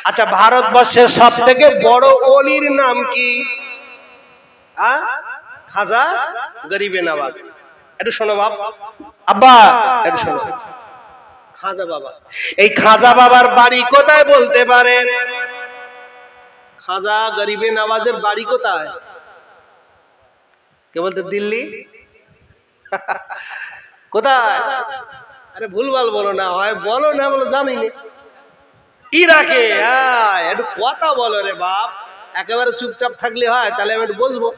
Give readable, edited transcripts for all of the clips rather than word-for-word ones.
আচ্ছা, ভারতবর্ষের সব থেকে বড় ওলির নাম কি? খাজা গরিবে নওয়াজ। একটু শোনো বাপ, আব্বা একটু শোনো। খাজা বাবা, এই খাজা বাবার বাড়ি কোথায় বলতে পারেন? খাজা গরিবে নওয়াজের বাড়ি কোথায়? কে বলতে? দিল্লি? কোথায়? আরে ভুলভাল বলো না, হয় বলো না বলো জানি না। ইরাকে। একটু কথা বলো রে বাপ, একেবারে চুপচাপ থাকলে হয়? তাহলে আমি একটু বসবো।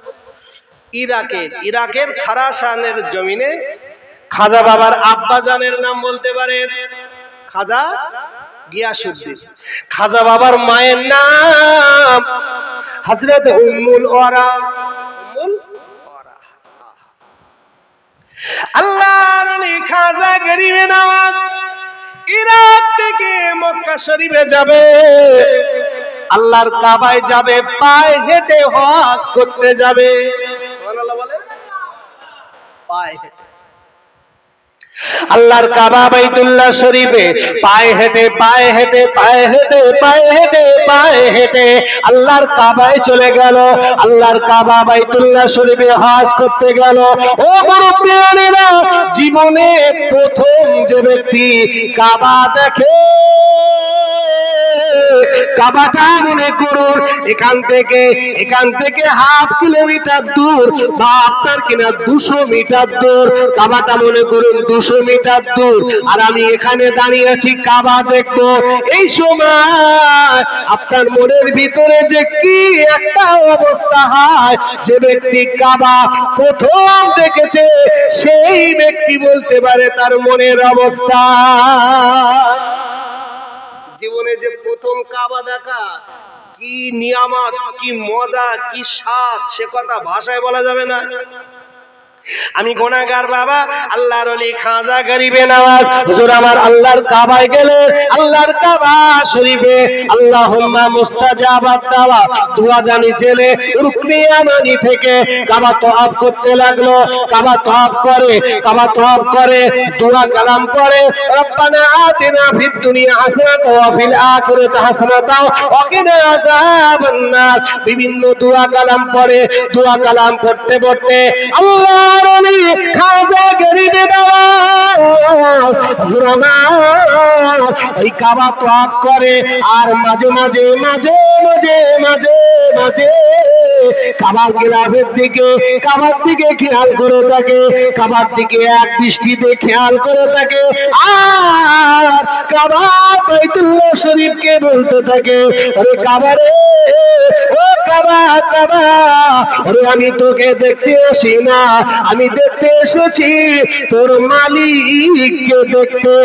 ইরাকের খারাসানের জমিনে খাজা বাবার আব্বা জানের নাম বলতে পারেন? খাজা গিয়াসউদ্দিন। খাজা বাবার মায়ের নাম হযরত উম্মুল ওয়ারা। আল্লাহর ওলি খাজা গরিবে নওয়াজ ইরাক থেকে মক্কা শরীফে যাবে, আল্লাহর কাবায় যাবে, পায়ে হেঁটে হজ করতে যাবে। সুবহানাল্লাহ বলে। পায়ে হেঁটে আল্লাহর কাবা বাইতুল্লাহ শরীফে পায়ে হেঁটে পায়ে হেঁটে পায়ে হেঁটে পায়ে হেঁটে পায়ে হেঁটে আল্লাহর কাবায় চলে গেল। আল্লাহর কাবা বাইতুল্লাহ শরীফে হজ করতে গেল। ও মুরব্বিয়ানেরা, জীবনে প্রথম যে ব্যক্তি কাবা দেখে, কাবাটা মনে করুন এখান থেকে হাফ কিলোমিটার দূর বা আপনার কিনা 200 মিটার দূর। কাবাটা মনে করুন 200 মিটার দূর, আর আমি এখানে দাঁড়িয়ে আছি, কাবা দেখবো। এই সময় আপনার মনের ভিতরে যে কি একটা অবস্থা হয়, যে ব্যক্তি কাবা প্রথম দেখেছে সেই ব্যক্তি বলতে পারে তার মনের অবস্থা। জীবনে যে প্রথম কাবা দেখা, কি নিয়ামত, কি মজা, কি স্বাদ, সে কথা ভাষায় বলা যাবে না। আমি গুনাহগার বাবা, আল্লাহর ওলি খাজা গরিবে নওয়াজ হুজুর আমার আল্লাহর কাবায় গেলেন। আল্লাহর কাবা শরীফে আল্লাহুম্মা মুস্তাজাবাত দাওয়া দোয়া জানি জেলে রুকনে ইয়ামানি থেকে কাবা তওয়াফ করতে লাগলো। কাবা তওয়াফ করে দোয়া কালাম করে, রব্বানা আতিনা ফিদ দুনিয়া হাসানাতাও ওয়া ফিল আখিরাতি হাসানাতাও ওয়া কিনা আযাবান নার। বিভিন্ন দোয়া কালাম পড়ে, দোয়া কালাম পড়তে পড়তে আল্লাহ খাজা গরিবে নওয়াজ ওই কাবা তওয়াফ করে, আর মাঝে মাঝে কাবার গিলাফের দিকে, কাবার দিকে খেয়াল করে থাকে, কাবার দিকে এক দৃষ্টিতে খেয়াল করে থাকে, আর কাবা বাইতুল্লাহ শরীফকে বলতে থাকে, আরে কাবা রে, ও কাবা কাবা, আরে আমি তোকে দেখতে আসি না, আমি দেখতে এসেছি তোর মালিককে দেখতে।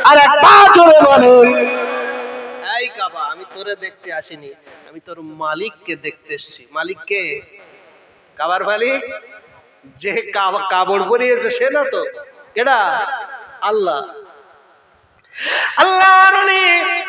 আর একবার জোরে বলেন, এই কাবা, আমি তোরে দেখতে আসিনি, আমি তোর মালিককে দেখতে এসেছি। মালিককে? কাবার মালিক যে কাপড় পরিয়েছে সে না তো? কেডা? আল্লাহ। আল্লাহর ওলি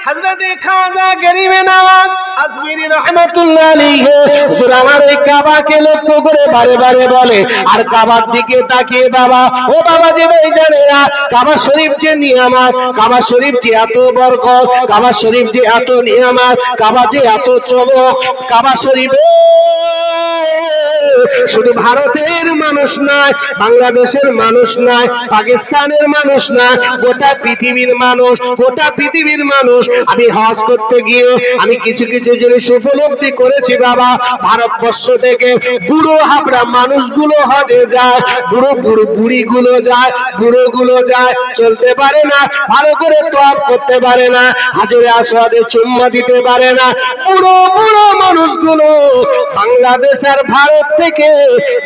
হযরত খাজা গরিবে নওয়াজ আজমিরি রাহমাতুল্লাহ আলাইহি হুজুর আমার এই কাবাকে লক্ষ্য করে বারে বারে বলে, আর কাবার দিকে তাকিয়ে, বাবা ও বাবা যে ভাই জানেরা, কাবা শরীফ যে নিয়ামত, কাবা শরীফ যে এত বরকত, কাবা শরীফ যে এত নিয়ামত, কাবা যে এত চমক, কাবা শরীফে শুধু ভারতের মানুষ নয়, বাংলাদেশের মানুষ নয়, পাকিস্তানের মানুষ নয়, গোটা পৃথিবীর মানুষ, গোটা পৃথিবীর মানুষ। আমি হজ করতে গিয়ে আমি কিছু কিছু জিনিস উপলব্ধি করেছি বাবা। ভারতবর্ষ থেকে বুড়ো হাবড়া মানুষগুলো হজে যায়, বুড়ো বুড়িগুলো যায়, বুড়োগুলো যায়, চলতে পারে না, ভালো করে তওয়াফ করতে পারে না, হাজরে আসওয়াদে চুম্মা দিতে পারে না। বুড়ো মানুষগুলো বাংলাদেশ আর ভারত থেকে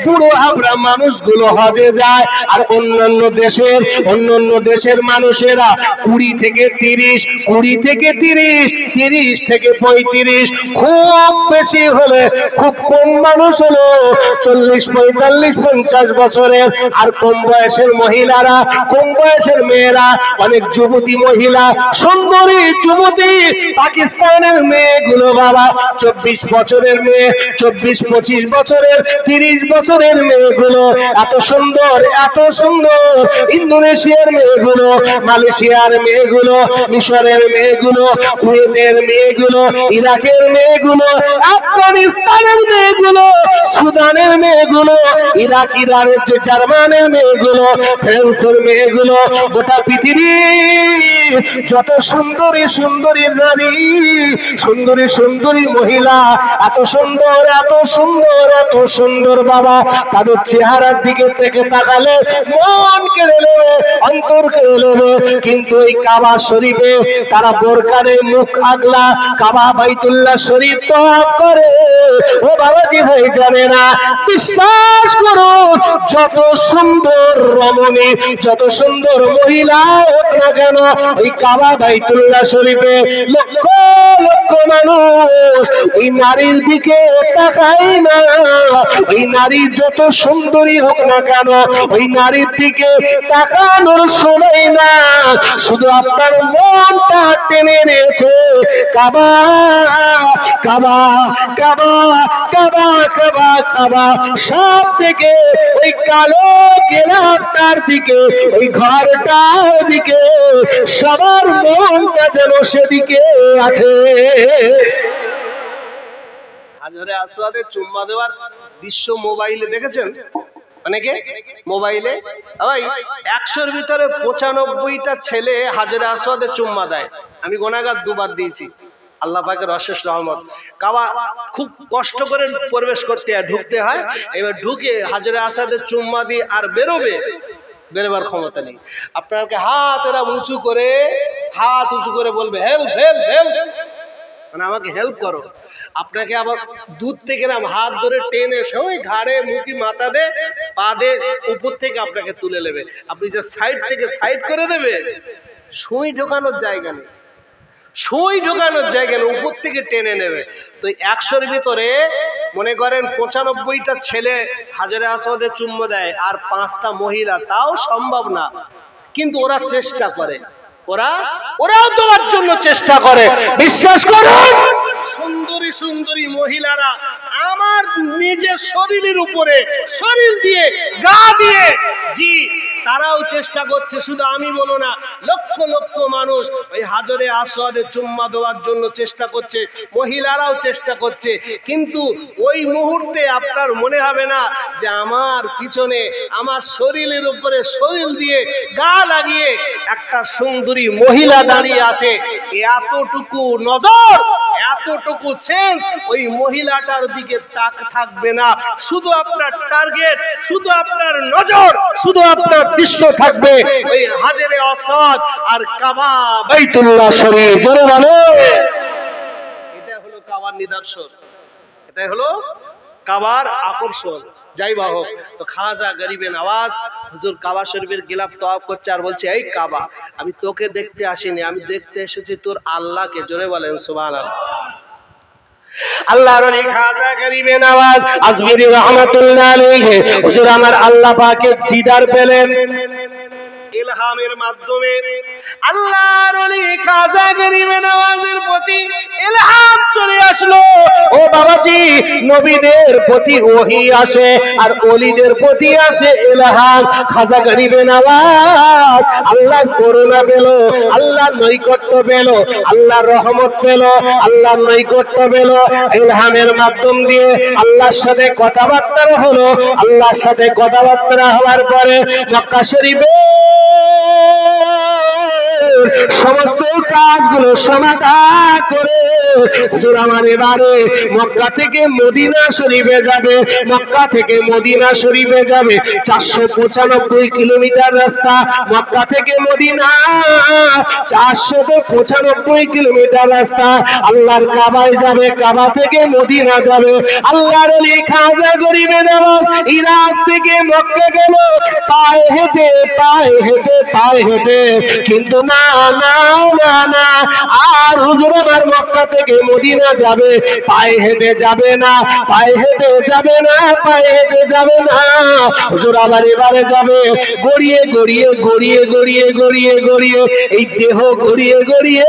বুড়ো হাবড়া মানুষগুলো হজে যায়, আর অন্যান্য দেশের মানুষেরা 20 থেকে 30, 20 থেকে 30, 30 থেকে 35, খুব বেশি হলে, খুব কম মানুষ হলো 40, 45, 50 বছরের। আর কম বয়সের মহিলারা, কম বয়সের মেয়েরা, অনেক যুবতী মহিলা, সুন্দরী যুবতী পাকিস্তানের মেয়েগুলো বাবা 24 বছরের মেয়ে, 24-25 বছরের 30 বছরের মেয়েগুলো এত সুন্দর, এত সুন্দর। ইন্দোনেশিয়ার মেয়েগুলো, মালয়েশিয়ার মেয়েগুলো, মিশরের মেয়েগুলো, কুয়েতের মেয়েগুলো, ইরাকের মেয়েগুলো, আফগানিস্তানের মেয়েগুলো, সুদানের মেয়েগুলো, ইরাক, ইরানের জার্মানের মেয়েগুলো, ফ্রান্সের মেয়েগুলো, গোটা পৃথিবী যত সুন্দরী সুন্দরী নারী, সুন্দরী সুন্দরী মহিলা, এত সুন্দর, এত সুন্দর, এত সুন্দর বাবা, তাদের চেহারার দিকে থেকে তাকালে মন কেড়ে নেবে, অন্তর কেড়ে নেবে। কিন্তু এই কাবা শরীফে তারা বোরকারে মুখ আগলা কাবা বাইতুল্লাহ শরীফ তওয়াফ করে। ও বাবাজি ভাই জানে না, বিশ্বাস করুন, যত সুন্দর রমণী, যত সুন্দর মহিলা হোক না কেন, ওই কাবা বাইতুল্লাহ শরীফে লক্ষ লক্ষ মানুষ ওই নারীর দিকে তাকায় না। ওই নারী যত সুন্দরী হোক না কেন, ওই নারীর দিকে তাকানোর সময় না, শুধু আপনার মনটা টেনে নিয়েছে কাবা, কাবা, কাবা, কাবা, কাবা, কাবা। সব থেকে ওই কালো গেলাটার দিকে, ওই ঘরটার দিকে সবার মনটা যেন সেদিকে আছে। হাজরে আসওয়াদে চুম্মা দেওয়ার দৃশ্য মোবাইলে দেখেছেন অনেকে? মোবাইলে ভাই 100-র ভিতরে 95টা ছেলে হাজরে আসওয়াদে চুম্মা দেয়। আমি গুনাহগার 2বার দিয়েছি, আল্লাহ পাকের অশেষ রহমত। কাবা খুব কষ্ট করে প্রবেশ করতে হয়, ঢুকতে হয়। এবার ঢুকে হাজরে আসওয়াদে চুম্মা দিয়ে আর বেরোবে, বেরোবার ক্ষমতা নেই। আপনাকে হাত এরা উঁচু করে, হাত উঁচু করে বলবে হেল্প, হেল্প, হেল্প, মানে আমাকে হেল্প করো। আপনাকে আবার দূর থেকে না হাত ধরে টেনে ওই ঘাড়ে মুখি মাথা দে পা দে উপর থেকে আপনাকে তুলে নেবে। আপনি যে সাইড থেকে সাইড করে দেবে, সুই ঢোকানোর জায়গা নেই, সুই ঢোকানোর জায়গা নেই, উপর থেকে টেনে নেবে। তো 100-র ভিতরে মনে করেন 95টা ছেলে হাজরে আসওয়াদে চুম্মা দেয় আর 5টা মহিলা, তাও সম্ভব না। কিন্তু ওরা চেষ্টা করে, ওরাও তোমার জন্য চেষ্টা করে। বিশ্বাস করুন, সুন্দরী সুন্দরী মহিলারা আমার নিজের শরীরের উপরে শরীর দিয়ে, গা দিয়ে, জি তারাও চেষ্টা করছে। শুধু আমি বলো না, লক্ষ লক্ষ মানুষ ওই হাজরে আসওয়াদে চুম্মা দেওয়ার জন্য চেষ্টা করছে, মহিলারাও চেষ্টা করছে। কিন্তু ওই মুহূর্তে আপনার মনে হবে না যে আমার পিছনে, আমার শরীরের উপরে শরীর দিয়ে গা লাগিয়ে একটা সুন্দরী মহিলা দাঁড়িয়ে আছে। এতটুকু নজর, এতটুকু সেন্স ওই মহিলাটার দিকে তাক থাকবে না। শুধু আপনার টার্গেট, শুধু আপনার নজর, শুধু আপনার দৃশ্য থাকবে ওই হাজরে আসওয়াদ আর কাবা বাইতুল্লাহ শরীফ। জোরে বলো, এটা হলো কাবার নিদর্শন, এটা হলো কাবার আকর্ষণ। যাই বা হোক, তো খাজা গরিবে নওয়াজ হুজুর কাবা শরীফের গিলাফ তওয়াফ করছে আর বলছে, এই কাবা, আমি তোকে দেখতে আসিনি, আমি দেখতে এসেছি তোর আল্লাহকে। জোরে বলেন সুবহানাল্লাহ। আল্লাহর ওলি খাজা গরিবে নওয়াজ আজমিরি রহমাতুল্লাহ আলাইহি হুজুর আমার আল্লাহ পাকের দিদার পেলেন ইলহামের মাধ্যমে। আল্লাহর ওলি খাজা গরিবে নওয়াজের প্রতি ইলহাম চলে আসলো। ও বাবাজি, নবীদের প্রতি ওহী আসে আর ওলিদের প্রতি আসে ইলহাম। খাজা গরিবে নওয়াজ আল্লাহর করুণা পেল, আল্লাহর নৈকট্য পেল, আল্লাহর রহমত পেল, আল্লাহর নৈকট্য পেল। ইলহামের মাধ্যম দিয়ে আল্লাহর সাথে কথাবার্তা হলো। আল্লাহর সাথে কথাবার্তা হওয়ার পরে মক্কা শরীফে সমস্ত কাজগুলো সমাধান করে হুজুর আমার এবারে মক্কা থেকে মদিনা শরীফে যাবে। মক্কা থেকে মদিনা শরীফে যাবে 495 কিলোমিটার রাস্তা। মক্কা থেকে মদিনা 495 কিলোমিটার রাস্তা। আল্লাহর কাবায় যাবে, কাবা থেকে মদিনা যাবে। আল্লাহর ওলি খাজা গরিবে নওয়াজ ইরাক থেকে মক্কা গেল পায়ে হেঁটে, পায়ে হেঁটে, পায়ে হেঁটে। কিন্তু না না না না, আর হুজুর আমার মক্কা থেকে মদিনা যাবে, পায়ে হেঁটে যাবে না, পায়ে হেঁটে যাবে না, পায়ে হেঁটে যাবে না। হুজুর আবার এবারে যাবে গড়িয়ে গড়িয়ে গড়িয়ে গড়িয়ে গড়িয়ে গড়িয়ে, এই দেহ গড়িয়ে গড়িয়ে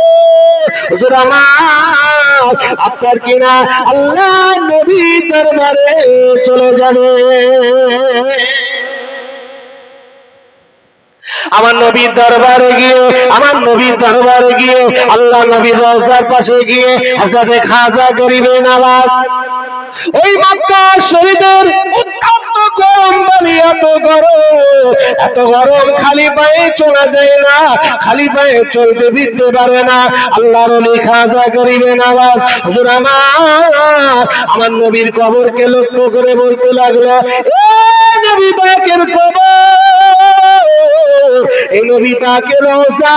হুজুর আমার আপনার কিনা আল্লাহ নবী দরবারে চলে যাবে। আমার নবীর দরবারে গিয়ে, আমার নবীর দরবারে গিয়ে আল্লাহ নবীর রওজার পাশে গিয়ে হযরতে খাজা গরিবে নওয়াজ ওই মক্কা শরীফের উত্তপ্ত গরম পানি, এত গরম, এত গরম, খালি পায়ে চলা যায় না, খালি পায়ে চলতে ফিরতে পারে না। আল্লাহর ওলি খাজা গরিবে নওয়াজ হুজুর আমার নবীর কবরকে লক্ষ্য করে বলতে লাগলো, এ নবী পাকের কবর, এই নবী পাকের রওজা,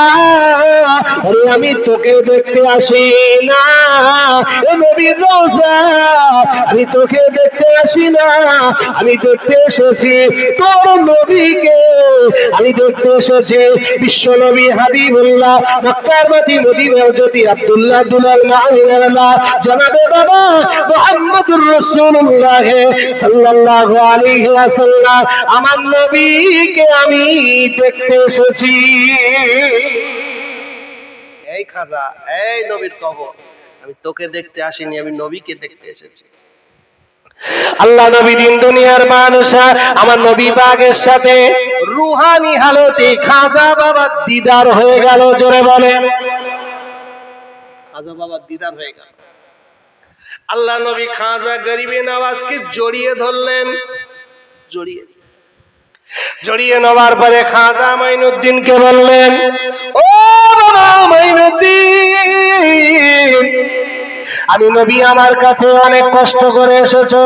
আরে আমি তোকে দেখতে আসি না, এ নবীর রওজা, আমি তোকে দেখতে আসি না, আমি দেখতে এসেছি তোর নবীকে, আমি দেখতে এসেছি বিশ্ব নবী হাবিবুল্লাহ মক্কার মাটি মদিনার জ্যোতি আব্দুল্লাহ দুলাল মামিনাল্লাহ জনাবে বাবা মুহাম্মদুর রাসূলুল্লাহ সাল্লাল্লাহু আলাইহি ওয়াসাল্লাম আমার নবীকে আমি দেখতে এসেছি। এই খাজা, এই নবীর কবর, আমি তোকে দেখতে আসিনি, আমি নবীকে দেখতে এসেছি। আল্লাহ নবী দিন দুনিয়ার বাদশা আমার নবী পাকের সাথে রুহানি হালতে খাজা বাবার দিদার হয়ে গেল। জোরে বলে খাজা বাবার দিদার হয়ে গেল। আল্লাহ নবী খাজা গরিবে নওয়াজকে জড়িয়ে ধরলেন, জড়িয়ে নেওয়ার পরে খাজা মাইনুদ্দিনকে বললেন, ও বাবা মাইনুদ্দিন, আমি নবী আমার কাছে অনেক কষ্ট করে এসেছো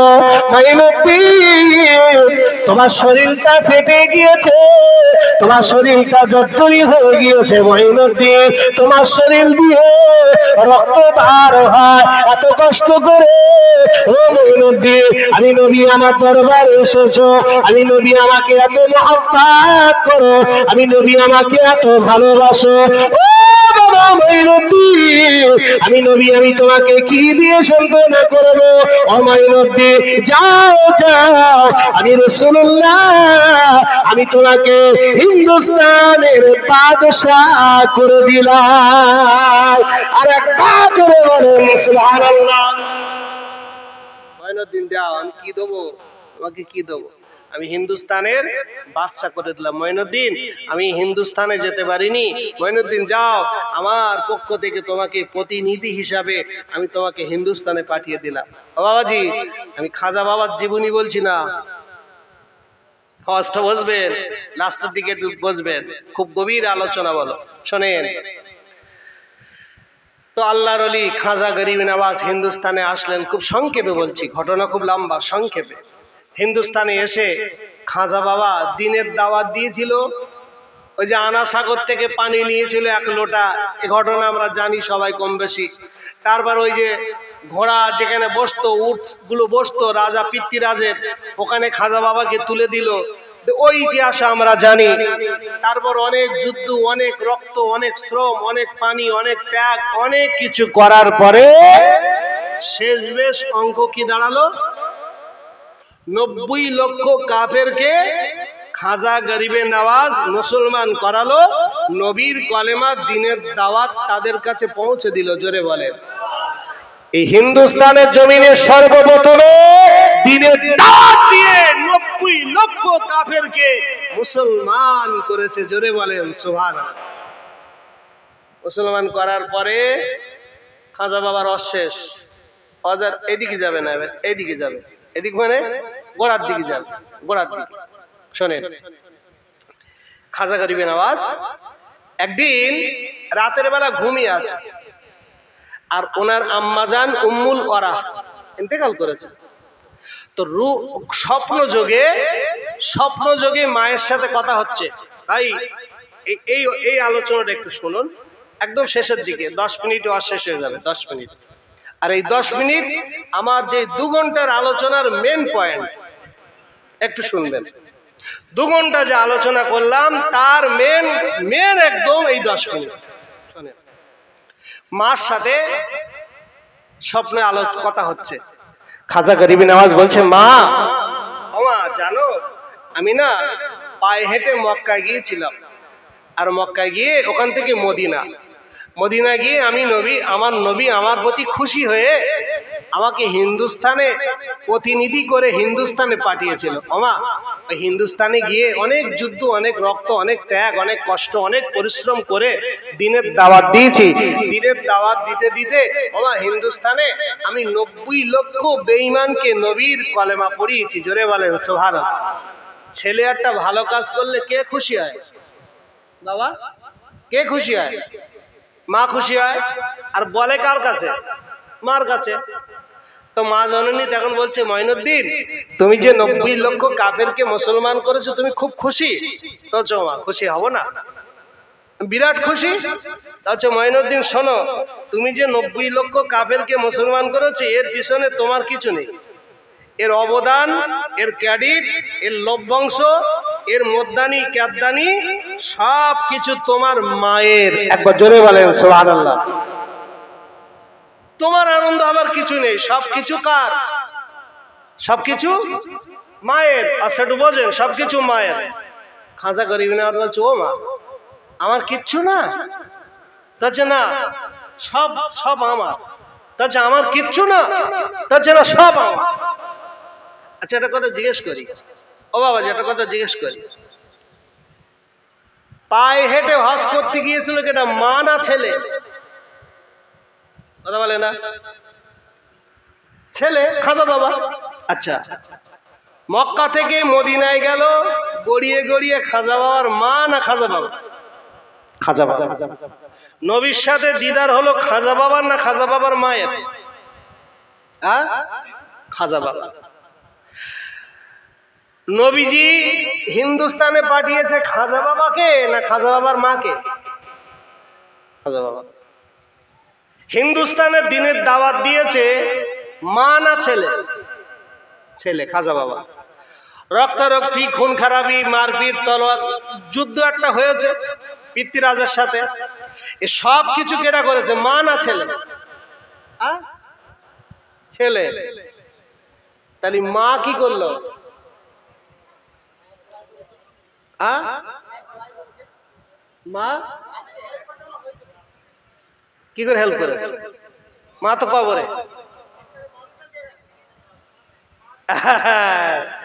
মাইনুদ্দিন, তোমার শরীরটা ফেটে গিয়েছে, তোমার শরীরটা জর্জরি হয়ে গিয়েছে মাইনুদ্দিন, তোমার শরীর দিয়ে রক্ত বার হয়, এত কষ্ট করে ও মাইনুদ্দিন, আমি নবী আমার দরবারে এসেছো, আমি নবী আমাকে এত মহব্বত করো, আমি নবী আমাকে এত ভালোবাসো, ও বাবা মাইনুদ্দিন, আমি নবী আমি তোমাকে কি দিয়ে সান্ত্বনা করব? ও মাইনুদ্দিন যাও যাও, আমি রাসূলুল্লাহ আমি তোমাকে হিন্দুস্তানের বাদশাহ করে দিলাম। আর একবার জোরে বলেন সুবহানাল্লাহ। মাইনুদ্দিন যাও, আমি কি দেবো তোমাকে, কি দেবো? আমি হিন্দুস্তানের বাদশাহ করে দিলাম। মঈনুদ্দিন আমি হিন্দুস্তানে যেতে পারিনি, মঈনুদ্দিন যাও, আমার পক্ষ থেকে তোমাকে প্রতিনিধি হিসাবে আমি তোমাকে হিন্দুস্তানে পাঠিয়ে দিলাম। ও বাবাজি, আমি খাজা বাবার জীবনী বলছি না, ফার্স্ট বসবেন, লাস্টের দিকে বসবেন, খুব গভীর আলোচনা বলো শোনেন। তো আল্লাহর ওলি খাজা গরিবে নওয়াজ হিন্দুস্তানে আসলেন। খুব সংক্ষেপে বলছি, ঘটনা খুব লম্বা, সংক্ষেপে। হিন্দুস্তানে এসে খাজা বাবা দিনের দাওয়াত দিয়েছিল। ওই যে আনা সাগর থেকে পানি নিয়েছিল 1 লোটা, এ ঘটনা আমরা জানি সবাই কম বেশি। তারপর ওই যে ঘোড়া যেখানে বসতো, উট গুলো বসতো রাজা পিতৃরাজের, ওখানে খাজা বাবাকে তুলে দিল, ওই ইতিহাস আমরা জানি। তারপর অনেক যুদ্ধ, অনেক রক্ত, অনেক শ্রম, অনেক পানি, অনেক ত্যাগ, অনেক কিছু করার পরে শেষমেশ অঙ্ক কি দাঁড়ালো? 90 লক্ষ কাফেরকে খাজা গরিবে নওয়াজ মুসলমান করালো, নবীর কলেমা দিনের দাওয়াত তাদের কাছে পৌঁছে দিল। জোরে বলেন। এই হিন্দুস্তানের জমিনে সর্বপ্রথমে দিনের দাওয়াত দিয়ে 90 লক্ষ কাফেরকে মুসলমান করেছে। জোরে বলেন সুবহানাল্লাহ। মুসলমান করার পরে খাজা বাবার অশেষ অজার, এদিকে যাবে না, এইদিকে যাবে, এদিক মানে গোড়ার দিকে যাবে, গোড়ার দিকে। শোনেন, খাজা গরিবে নওয়াজ একদিন রাতের বেলা ঘুমিয়ে আছে, আর ওনার আম্মাজান উম্মুল ওরা ইন্তেকাল করেছে। তো স্বপ্ন যোগে মায়ের সাথে কথা হচ্ছে। ভাই এই আলোচনাটা একটু শুনুন, একদম শেষের দিকে, 10 মিনিট শেষ হয়ে যাবে, 10 মিনিট। আর এই 10 মিনিট আমার যে 2 ঘন্টার আলোচনার মেন পয়েন্ট, একটু শুনবেন। 2 ঘন্টা যে আলোচনা করলাম তার মেন একদম এই 10 মিনিট শোনেন। মার সাথে স্বপ্নে কথা হচ্ছে। খাজা গরিব নওয়াজ বলছে, মা ও মা, জানো আমি না পায়ে হেঁটে মক্কায় গিয়েছিলাম, আর মক্কায় গিয়ে ওখান থেকে মদিনা গিয়ে আমার নবী আমার প্রতি খুশি হয়ে আমাকে হিন্দুস্তানে প্রতিনিধি করে হিন্দুস্তানে পাঠিয়েছিল। ওমা, ওই হিন্দুস্তানে গিয়ে অনেক যুদ্ধ, অনেক রক্ত, অনেক ত্যাগ, অনেক কষ্ট, অনেক পরিশ্রম করে দিনের দাওয়াত দিয়েছি। দিনের দাওয়াত দিতে দিতে ওমা হিন্দুস্তানে আমি 90 লক্ষ বেঈমানকে নবীর কলেমা পড়িয়েছি। জোরে বলেন সুবহানাল্লাহ। ছেলে একটা ভালো কাজ করলে কে খুশি হয় বাবা? কে খুশি হয়? মা খুশি হয়। আর বলে কার কাছে? মার কাছে। তো মা জননী তখন বলছে, মঈনুদ্দিন তুমি যে 90 লক্ষ কাফেরকে মুসলমান করেছো, তুমি খুব খুশি? তো মা, খুশি হব না? বিরাট খুশি। আচ্ছা মঈনুদ্দিন শোনো, তুমি যে 90 লক্ষ কাফেরকে মুসলমান করেছো, এর পিছনে তোমার কিছু নেই। এর অবদান, এর ক্রেডিট, এর লভ্যাংশ, এর মদ্দানি ক্যাদ্দানি সব কিছু তোমার মায়ের। একবার জোরে বলেন সুবহানাল্লাহ। তোমার আনন্দ হবার কিছু নেই, সবকিছু কার? সবকিছু মায়ের। আচ্ছা একটু বোঝেন, সবকিছু মায়ের। খাজা গরিব নওয়াজ বলছে, ও মা, আমার কিচ্ছু না? তাছে না, সব আমার। তাছে আমার কিচ্ছু না? তাছে না, সব আমার। আচ্ছা একটা কথা জিজ্ঞেস করি ও বাবা, একটা কথা জিজ্ঞেস করি, পায়ে হেঁটে হজ করতে গিয়েছিল যেটা, মা না ছেলে? কথা বলে না? ছেলে, খাজা বাবা। আচ্ছা, মক্কা থেকে মদিনায় গেল গড়িয়ে গড়িয়ে, খাজা বাবার মা না খাজা বাবা? খাজা বাবা। নবীর সাথে দিদার হলো খাজা বাবার না খাজা বাবার মায়ের? খাজা বাবা। নবীজি হিন্দুস্তানে পাঠিয়েছে খাজা বাবাকে না খাজা বাবার মাকে? খাজা বাবা। হিন্দুস্তানের দিনের দাওয়াত দিয়েছে মা না ছেলে? ছেলে, খাজা বাবা। রক্তারক্তি, খুন খারাপি, মারপিট, তলোয়ার, যুদ্ধ একটা হয়েছে পৃথ্বীরাজের সাথে। এ সব কিছু কেডা করেছে, মা না ছেলে? ছেলে। তাহলে মা কি করলো? মা কি করে হেল্প করেছে? মা তো কবরে।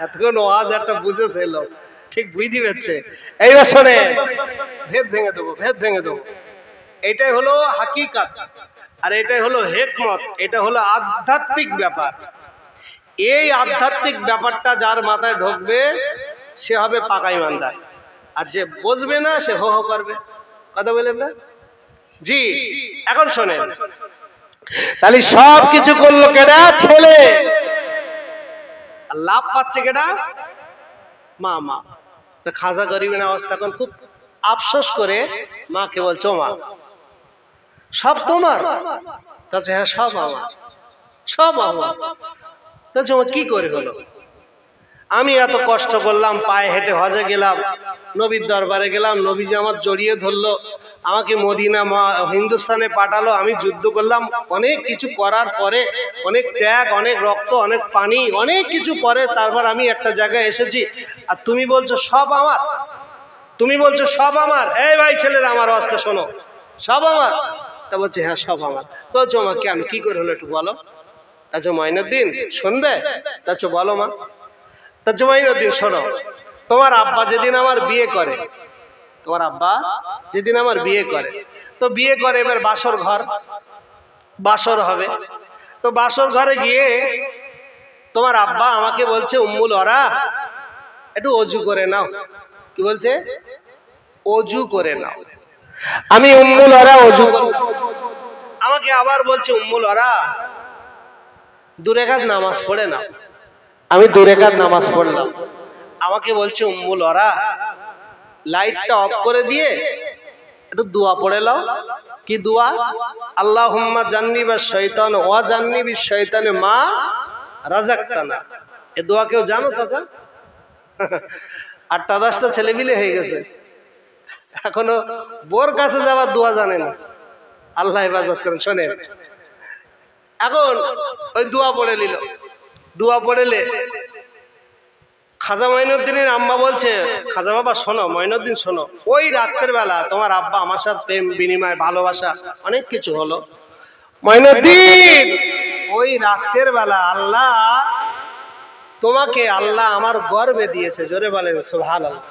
এতক্ষণ ওয়াজ একটা বুঝেছিল, ঠিক বুঝতে পারছে। এইবার শোনে, ভেদ ভেঙে দেবো। এটাই হলো হাকিকাত, আর এটাই হলো হিকমত, এটা হলো আধ্যাত্মিক ব্যাপার। এই আধ্যাত্মিক ব্যাপারটা যার মাথায় ঢুকবে সে হবে পাকা ইমানদার, আর যে বুঝবে না সে হো হো করবে। কথা বলেন না? জি। এখন শোনেন, তাহলে সব কিছু করলো কেডা? ছেলে। লাভ পাচ্ছে কেডা? মা। তো খাজা গরিব নওয়াজ তখন খুব আফসোস করে মাকে বলছো, মা সব তোমার? তাহলে হ্যাঁ, সব আমার, সব আমার। তাহলে কি করে হলো? আমি এত কষ্ট করলাম, পায়ে হেঁটে হজে গেলাম, নবীর দরবারে গেলাম, নবীজি আমার জড়িয়ে ধরলো, আমাকে মদিনা হিন্দুস্তানে পাঠালো, আমি যুদ্ধ করলাম, অনেক কিছু করার পরে, অনেক ত্যাগ, অনেক রক্ত, অনেক পানি, অনেক কিছু পরে তারপর আমি একটা জায়গায় এসেছি, আর তুমি বলছো সব আমার? তুমি বলছো সব আমার? এই ভাই ছেলেরা, আমার আওয়াজটা শোনো, সব আমার? তা বলছে হ্যাঁ সব আমার। বলছো মা কেন, কি করে হলো একটু বলো। আচ্ছা মঈনুদ্দিন শুনবে? আচ্ছা বলো মা। আচ্ছা মঈনুদ্দিন শোনো, তোমার আব্বা যেদিন আমার বিয়ে করে, তোমার আব্বা যেদিন আমার বিয়ে করে, তো বিয়ে করে, এবার বাসর হবে। তো বাসর ঘরে গিয়ে তোমার আব্বা আমাকে বলছে, উম্মুল ওরা একটু অজু করে নাও। কি বলছে? অজু করে নাও। আমি উম্মুল ওরা অজু, আমাকে আবার বলছে উম্মুল ওরা 2 রাকাত নামাজ পড়ে নাও। আমি 2 রাকাত নামাজ পড়লাম। আমাকে বলছে উম্মুল ওরা লাইটটা অফ করে দিয়ে একটু দোয়া পড়ে নাও। কি দোয়া? আল্লাহুম্মা জান্নিবাশ শাইতান ওয়া জান্নিবিশ শাইতানে মা রাযাকতানা। এই দোয়া কেউ জানো চাচা? 8টা-10টা ছেলে মিলে হয়ে গেছে, এখনো বোর কাছে যাওয়ার দোয়া জানে না। আল্লাহ হেফাজত করেন। শোনেন, এখন ওই দোয়া পড়ে নিল, দোয়া পড়েলে খাজা মঈনুদ্দিনের আম্মা বলছে, খাজা বাবা শোনো, মঈনুদ্দিন শোনো, ওই রাতের বেলা তোমার আব্বা আমার সাথে প্রেম বিনিময় ভালোবাসা অনেক কিছু হলো। মঈনুদ্দিন, ওই রাতের বেলা আল্লাহ তোমাকে, আল্লাহ আমার গর্বে দিয়েছে। জোরে বলেন সুবহানাল্লাহ।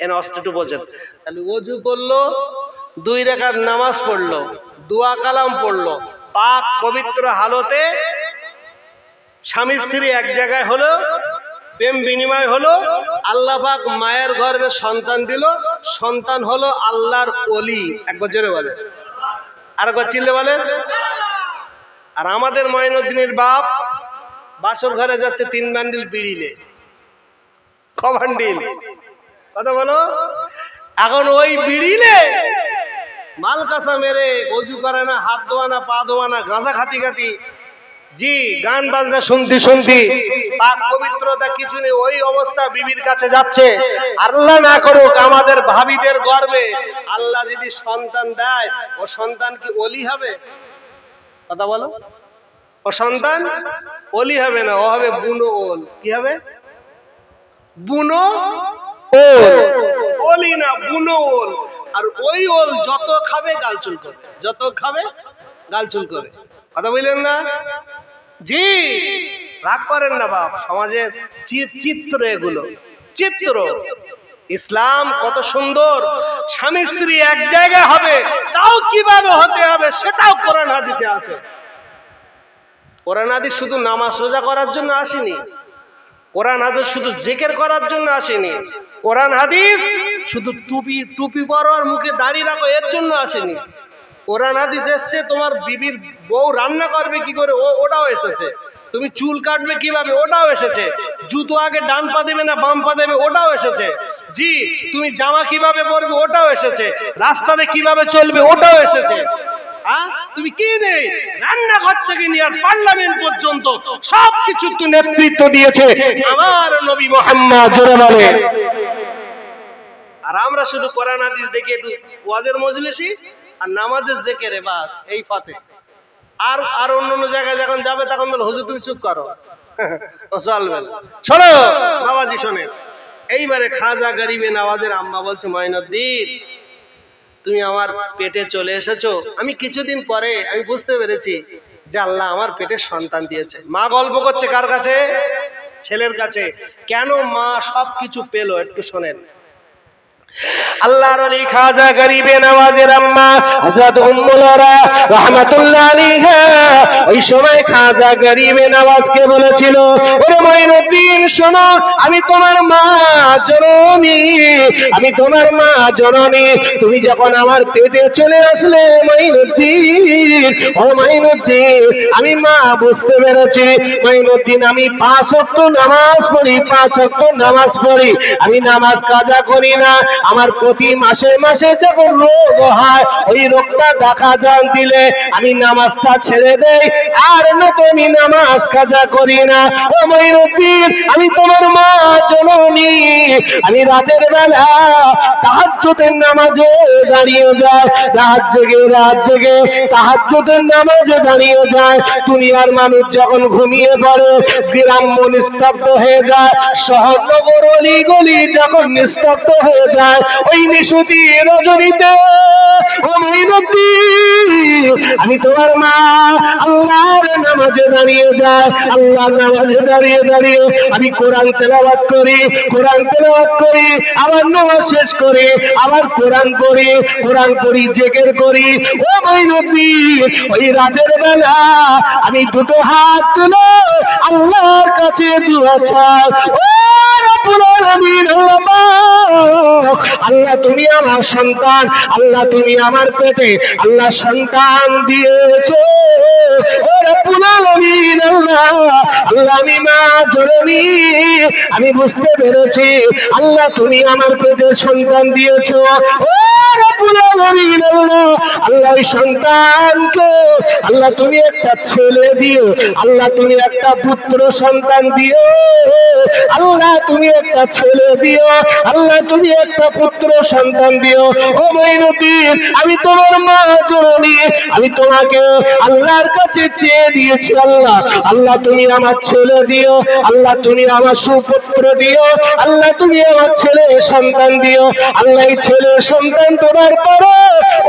এন অস্ত্রটু বোঝেন। তাহলে ওযু করলো, 2 রাকাত নামাজ পড়লো, দোয়া কালাম পড়লো, পাক পবিত্র হালতে স্বামী স্ত্রী এক জায়গায় হলো, প্রেম বিনিময় হলো, আল্লাহ পাক মায়ের গর্ভে সন্তান দিল, সন্তান হলো আল্লাহর ওলি। একবার জোরে বলে, আরেকবার চিল্লে বলেন। আর আমাদের মঈনুদ্দিনের বাপ বাসর ঘরে যাচ্ছে 3 বান্ডিল বিড়িলে, ক বান্ডিল কথা বলো। এখন ওই বিড়িলে মাল কাঁচা মেরে ওযু করে না, হাত ধোয়া না, পা ধোয়া না, গাঁজা খাতি খাতি, জি গান বাজনা শুনতি শুনতি, পাক পবিত্রতা কিছু নেই, ওই অবস্থা বিবির কাছে যাচ্ছে। আল্লাহ না করুক আমাদের ভাবিদের গর্বে আল্লাহ যদি সন্তান দেয়, ও সন্তান কি ওলি হবে? কথা বলো। ও সন্তান ওলি হবে না, ও হবে বুনো ওল। কি হবে? বুনো ওল, ওলি না, বুনো ওল। আর ওই ওল যত খাবে গালচুল করে, যত খাবে গালচুল করে। কথা বললেন না? জি, রাগ করেন না বাপ, সমাজের চিত্র এগুলো, চিত্র। ইসলাম কত সুন্দর, স্বামী স্ত্রী এক জায়গায় হবে, তাও কিভাবে হতে হবে সেটাও কোরআন হাদিসে আছে। কোরআন হাদিস শুধু নামাজ রোজা করার জন্য আসেনি, কোরআন হাদিস শুধু জিকির করার জন্য আসেনি, কোরআন হাদিস শুধু টুপি পরো আর মুখে দাড়ি রাখো এর জন্য আসেনি। কোরআন হাদিস এসছে তোমার বিবির বউ রান্না করবে কি করে, ওটাও এসেছে। তুমি চুল কাটবে কিভাবে, ওটাও এসেছে। জুতো আগে ডান পা দেবে না বাম পা দেবে, ওটাও এসেছে। জি, তুমি জামা কিভাবে পরবে, ওটাও এসেছে। রাস্তাতে কিভাবে চলবে, ওটাও এসেছে। তুমি কি নেই, রান্নাঘর থেকে নিয়ে আর পার্লামেন্ট পর্যন্ত সবকিছু তো নেতৃত্ব দিয়েছে আমার নবী মুহাম্মদ। জোরে বলে। আর আমরা শুধু কোরআন হাদিস দেখি, একটু ওয়াজের মজলিসি আর নামাজের জিকিরে, বাস এই ফাতে। আর অন্য জায়গায় যখন যাবে তখন বলে হুজুর তুমি চুপ করো, ও চলবে না। শোনো বাবাজি শোনেন, এইবারে খাজা গরিবে নওয়াজের আম্মা বলছে, মঈনুদ্দিন তুমি আমার পেটে চলে এসেছো, আমি কিছুদিন পরে আমি বুঝতে পেরেছি যে আল্লাহ আমার পেটে সন্তান দিয়েছে। মা গল্প করছে কার কাছে? ছেলের কাছে। কেন মা সবকিছু পেল একটু শোনেন। আল্লাহর ওলি খাজা গরিবে নওয়াজের আম্মা হযরত উম্মুল ওরা রাহমাতুল্লাহ আলাইহা ওই সময় খাজা গরিবে নওয়াজকে বলেছিল, ওরে মঈনুদ্দিন শোনো, আমি তোমার মা জননী, আমি তোমার মা জননী। তুমি যখন আমার পেটে চলে আসলে মঈনুদ্দিন, ও মঈনুদ্দিন, আমি মা বুঝতে পেরেছি। মঈনুদ্দিন আমি 5 ওয়াক্ত নামাজ পড়ি, 5 ওয়াক্ত নামাজ পড়ি, আমি নামাজ কাজা করি না। আমার প্রতি মাসে মাসে যখন রোগ হয়, ওই রোগটা দেখা দিলে আমি নামাজটা ছেড়ে দেই, আর নতুন নামাজ কাজা করি না। ও মঈনুদ্দিন, আমি তোমার মা জননী, আমি রাতের বেলা তাহাজ্জুদের নামাজে দাঁড়িয়ে যাই, রাত জেগে তাহাজ্জুদের নামাজে দাঁড়িয়ে যায়। দুনিয়ার মানুষ যখন ঘুমিয়ে পড়ে, গ্রাম্য নিস্তব্ধ হয়ে যায়, শহর নগর অলি গলি যখন নিস্তব্ধ হয়ে যায়, ওই নিশুতি রজনীতে ও মঈনুদ্দিন, আমি তোমার মা আল্লাহর নামাজে দাঁড়িয়ে যায়, আল্লাহর নামাজে দাঁড়িয়ে দাঁড়িয়ে আমি কোরআন তেলাওয়াত করি, কোরআন তেলাওয়াত করি, আবার নামাজ শেষ করি, আবার কোরআন পড়ি, জিকির করি। ও মঈনুদ্দিন, ওই রাতের বেলা আমি দুটো হাত তুলে আল্লাহর কাছে দোয়া চাই, ও রব্বুল আলামিন, আল্লাহ তুমি আমার সন্তান, আল্লাহ তুমি আমার পেটে আল্লাহ সন্তান দিয়েছো, ও রব্বুল আলামিন আল্লাহ, আল্লাহ আমি মা জননী, আমি বুঝতে পেরেছি আল্লাহ তুমি আমার পেটে সন্তান দিয়েছো। ও রব্বুল আলামিন আল্লাহ, আল্লাহ এই সন্তানকে আল্লাহ তুমি একটা ছেলে দিও, আল্লাহ তুমি একটা পুত্র সন্তান দিও, আল্লাহ তুমি একটা ছেলে দিও, আল্লাহ তুমি একটা পুত্র সন্তান দিও। ও মঈনুদ্দিন, আমি তোমার মা জননী, আমি তোমাকে আল্লাহর কাছে চেয়ে দিয়েছি আল্লাহ, আল্লাহ তুমি আমার ছেলে দিও, আল্লাহ তুমি আমার সুপুত্র দিও, আল্লাহ তুমি আমার ছেলে সন্তান দিও। আল্লাহ এই ছেলে সন্তান তোমার পরে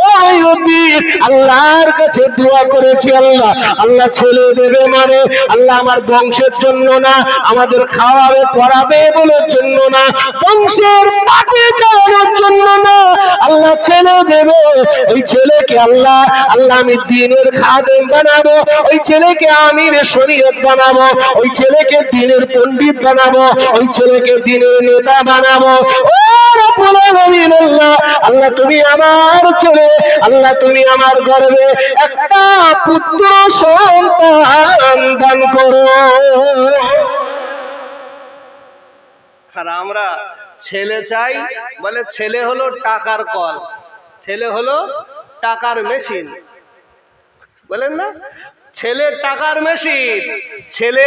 ও মঈনুদ্দিন আল্লাহর কাছে দোয়া করেছি আল্লাহ, আল্লাহ ছেলে দেবে মানে আল্লাহ আমার বংশের জন্য না, আমাদের খাওয়াবে পড়াবে বলার জন্য না, বংশের পাটে যাওয়ার জন্য না, আল্লাহ ছেলে দেবে। ওই ছেলেকে আল্লাহ আল্লাহ আমি দ্বীনের খাদেম বানাবো, ওই ছেলেকে আমির শরীয়ত বানাবো, ওই ছেলেকে দ্বীনের পণ্ডিত বানাবো, ওই ছেলেকে দ্বীনের নেতা বানাবো। ও রব্বুল আলামিন আল্লাহ, আল্লাহ তুমি আমার ছেলে, আল্লাহ তুমি আমার গর্ভে একটা পুত্র সন্তান দান করো। আর আমরা ছেলে চাই বলে ছেলে হলো টাকার কল, ছেলে হলো টাকার মেশিন, বলেন না ছেলে টাকার মেশিন। ছেলে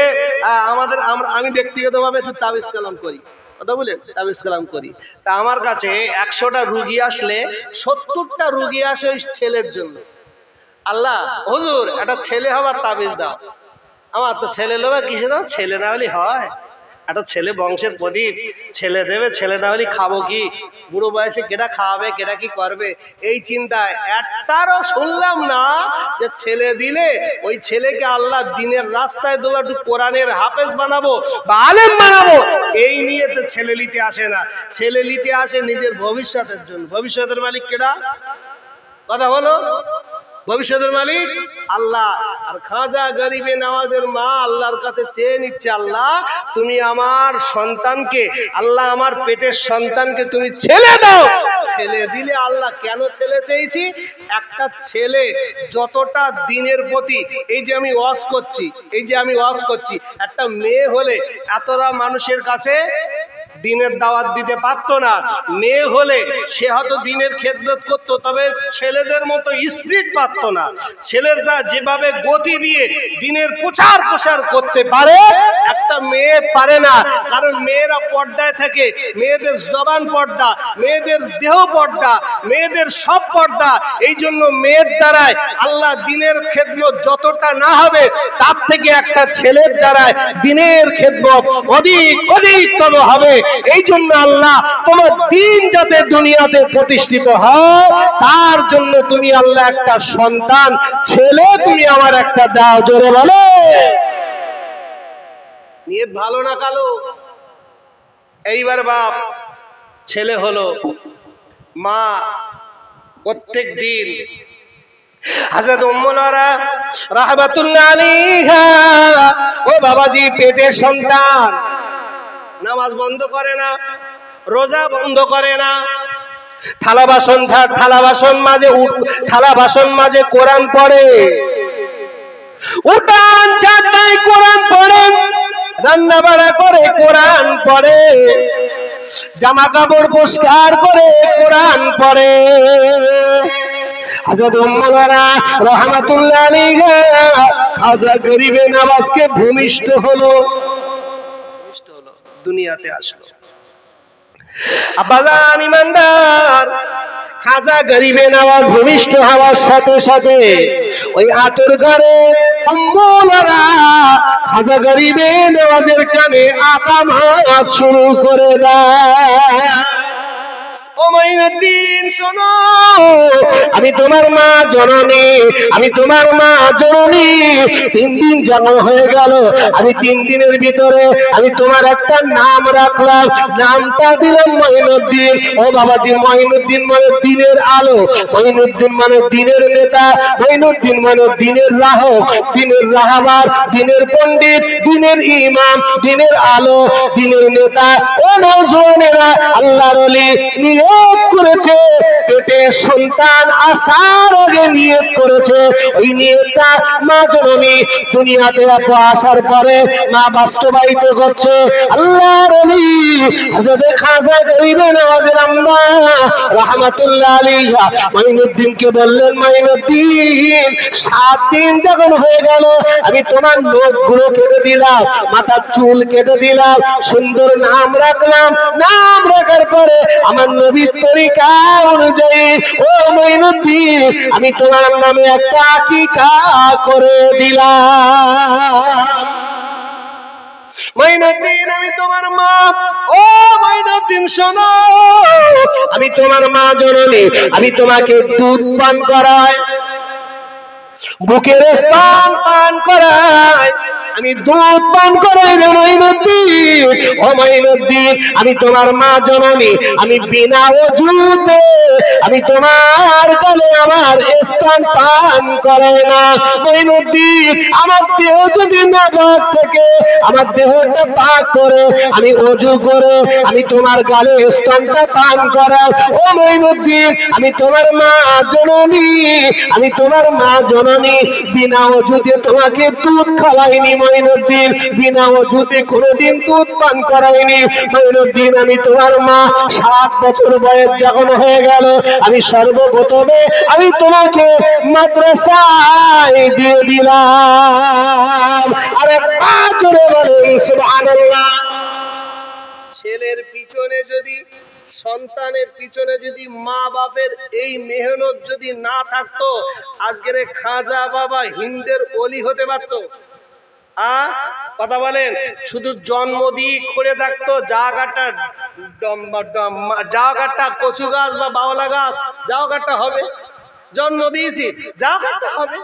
আমাদের আমি ব্যক্তিগতভাবে একটু তাবিজ কালাম করি, কথা বলেন তাবিজ কালাম করি, তা আমার কাছে 100টা রুগী আসলে 70টা রুগী আসে ওই ছেলের জন্য। আল্লাহ হুজুর একটা ছেলে হবার তাবিজ দাও, আমার তো ছেলে লোভে কিসে দাও, ছেলে না হলে হয়, একটা ছেলে বংশের প্রদীপ, ছেলে দেবে, ছেলে না হলে খাবো কি, বুড়ো বয়সে কেটা খাওয়াবে কেটা কি করবে, এই চিন্তায় একটারও শুনলাম না যে ছেলে দিলে ওই ছেলেকে আল্লাহ দ্বীনের রাস্তায় দেবো, একটু কোরআনের হাফেজ বানাবো বা আলেম বানাবো, এই নিয়ে তো ছেলে নিতে আসে না। ছেলে নিতে আসে নিজের ভবিষ্যতের জন্য। ভবিষ্যতের মালিক কেডা, কথা বলো, ভবিষ্যতের মালিক আল্লাহ। আর খাজা গরিবে নওয়াজের মা আল্লাহর কাছে চেয়ে নিচ্ছে, আল্লাহ তুমি আমার সন্তানকে, আল্লাহ আমার পেটের সন্তানকে তুমি ছেলে দাও। ছেলে দিলে আল্লাহ কেন ছেলে চেয়েছি, একটা ছেলে যতটা দ্বীনের প্রতি, এই যে আমি ওয়াজ করছি, এই যে আমি ওয়াজ করছি, একটা মেয়ে হলে এতটা মানুষের কাছে দ্বীনের দাওয়াত দিতে পারতো না। মেয়ে হলে সে হয়তো দ্বীনের খেদমত করতো, তবে ছেলেদের মতো স্পিড পারতো না। ছেলেরা যেভাবে গতি দিয়ে দ্বীনের প্রচার প্রসার করতে পারে একটা মেয়ে পারে না, কারণ মেয়েরা পর্দায় থাকে, মেয়েদের জবান পর্দা, মেয়েদের দেহ পর্দা, মেয়েদের সব পর্দা। এই জন্য মেয়ের দ্বারায় আল্লাহ দ্বীনের খেদমত যতটা না হবে তার থেকে একটা ছেলের দ্বারায় দ্বীনের খেদমত অধিক অধিকতম হবে। এই জন্য আল্লাহ তোমার দ্বীন যাতে দুনিয়াতে প্রতিষ্ঠিত হয় তার জন্য তুমি আল্লাহ একটা সন্তান ছেলে তুমি আমার একটা দাও, জোরে বলো। নিয়ত ভালো না কালো। এইবার বাপ ছেলে হলো, মা প্রত্যেক দিন হযরত উম্মুল ওয়ারা রাহমাতুল্লাহ আলাইহা, ও বাবাজি পেটের সন্তান, নামাজ বন্ধ করে না, রোজা বন্ধ করে না, থালা বাসন ঝাড়, থালা বাসন মাঝে কোরআন পড়ে, উঠান ঝাড়ায় কোরআন পড়ে, রান্না বাড়া করে কোরআন পড়ে, জামা কাপড় পরিষ্কার করে কোরআন পড়ে। হযরত উম্মুল ওয়ারা রাহমাতুল্লাহ আলাইহা খাজা গরিবে নওয়াজকে ভূমিষ্ঠ হলো, দুনিয়াতে আসলো। আব্বাজান ইমানদার, খাজা গরিবে নওয়াজ ভূমিষ্ঠ হওয়ার সাথে সাথে ওই আতর ঘরে উম্মুল ওয়ারা খাজা গরিবে নওয়াজের কানে আকাম হাত শুরু করে দেয়। ও মঈনুদ্দিন শোনো, আমি তোমার মা জননী, আমি তোমার মা জননী। 3 দিন জন্ম হয়ে গেল, আমি 3 দিনের ভিতরে আমি তোমার একটা নাম রাখলাম, নামটা দিলাম মঈনুদ্দিন। ও বাবাজি, মঈনুদ্দিন মানে দ্বীনের আলো, মঈনুদ্দিন মানে দ্বীনের নেতা, মঈনুদ্দিন মানে দ্বীনের রাহক, দ্বীনের রাহবার, দ্বীনের পণ্ডিত, দ্বীনের ইমাম, দ্বীনের আলো, দ্বীনের নেতা। ও নওজওয়ানেরা, আল্লাহর ওলি নিয়ে নিয়ত করেছে, পেটে সন্তান আসার আগে নিয়ত করেছে, ওই নিয়তটা মা জননী দুনিয়াতে আসার পরে মা বাস্তবায়িত করছে। আল্লাহর ওলি হযরত খাজা গরিবে নওয়াজের আম্মা রাহমাতুল্লাহ আলাইহা মাইনুদ্দিনকে বললেন, মাইনুদ্দিন 7 দিন যখন হয়ে গেল আমি তোমার নখগুলো কেটে দিলাম, মাথার চুল কেটে দিলাম, সুন্দর নাম রাখলাম, নাম রাখার পরে আমার নবীর তরিকা অনুযায়ী ও মাইনুদ্দিন আমি তোমার নামে একটা আকিকা করে দিলাম। মাইনুদ্দিন আমি তোমার মা, ও মাইনুদ্দিন শোনো, আমি তোমার মা জননী, আমি তোমাকে দুধ পান করাই, বুকের স্তন পান করাই, আমি দুধ পান করাই রে মাইনুদ্দিন। ও মাইনুদ্দিন আমি তোমার মা জননী, আমি বিনা ওযুতে আমি তোমার গালে আমার স্তন পান করাই না। মাইনুদ্দিন আমার দেহ যদি নাপাক থাকে, আমার দেহটা পাক করে আমি ওযু করে আমি তোমার গালে স্তনটা পান করাই। ও মাইনুদ্দিন আমি তোমার মা জননী, আমি তোমার মা জননী, বিনা ওযুতে তোমাকে দুধ খাওয়াইনি মাইনুদ্দিন, বিনা ওযুতে কোনোদিন দুধ পান করাইনি মাইনুদ্দিন। আমি তোমার মা 7 বছর বয়স যখন হয়ে গেল আমি সর্বপ্রথমে আমি তোমাকে মাদ্রাসায় দিয়ে দিলাম। আরে পা জোরে বলেন সুবহানাল্লাহ। ছেলের পিছনে যদি, সন্তানের পিছনে যদি মা বাপের এই মেহনত যদি না থাকতো, আজকের খাজা বাবা হিন্দের ওলি হতে পারতো? কথা বলেন, শুধু জন্ম দিয়ে করে থাকতো, জাগাটা কচু গাছ বা বাওলা গাছ, জাগাটা হবে, জন্ম দিয়েছি জাগাটা হবে,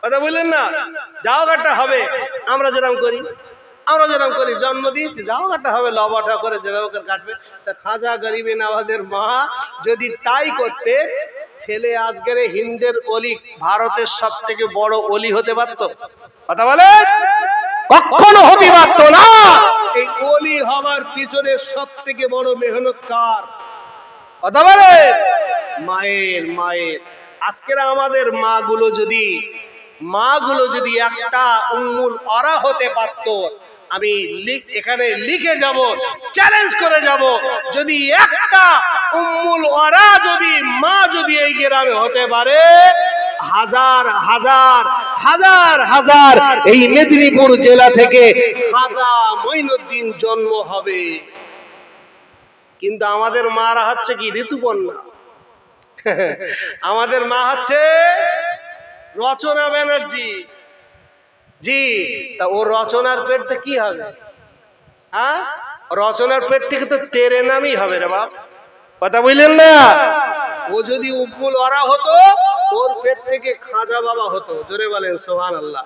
কথা বললেন না, জাগাটা হবে। আমরা যেরকম করি জন্ম দিয়েছি জাগাটা হবে, লবাটা করে যেভাবে কাটবে। তা খাজা গরিবে নওয়াজের মা যদি তাই করতে, ছেলে আজকের হিন্দের ওলি, ভারতের সব থেকে বড় ওলি হতে পারতো? কথা বলেন, কখনো হতে পারতো না। এই ওলি হওয়ার পিছনে সব থেকে বড় মেহনত কার? কথা বলেন, মায়ের। আজকের আমাদের মাগুলো যদি একটা উম্মুল ওরা হতে পারতো, আমি এখানে লিখে যাব, চ্যালেঞ্জ করে যাব, যদি একটা উম্মুল ওরা যদি মা যদি এই গ্রামে হতে পারে, হাজার এই মেদিনীপুর জেলা থেকে খাজা মঈনুদ্দিন জন্ম হবে। কিন্তু আমাদের মারা হচ্ছে কি ঋতুপর্ণা, আমাদের মা হচ্ছে রচনা ব্যানার্জি। জি, তা ও রচনার পেটতে কি হবে? রচনার পেট থেকে তো তেরে নামই হবে রে বাপ, কথা বললেন না? ও যদি উম্মুল ওরা হতো, ওর পেট থেকে খাজা বাবা হতো। জোরে বলেন সুবহানাল্লাহ।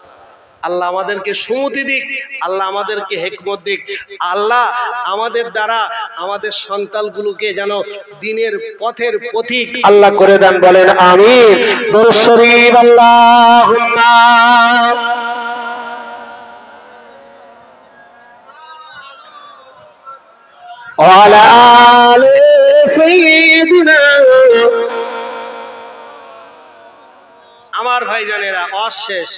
আল্লাহ আমাদেরকে সুমতি দিক, আল্লাহ আমাদেরকে হিকমত দিক, আল্লাহ আমাদের দ্বারা আমাদের সন্তানগুলোকে যেন দ্বীনের পথের পথিক আল্লাহ করে দেন, বলেন আমিন। দরুদ শরীফ আল্লাহুম্মা ওয়ালা আলি সাইয়্যিদিনা। আমার ভাইজানেরা, অশেষ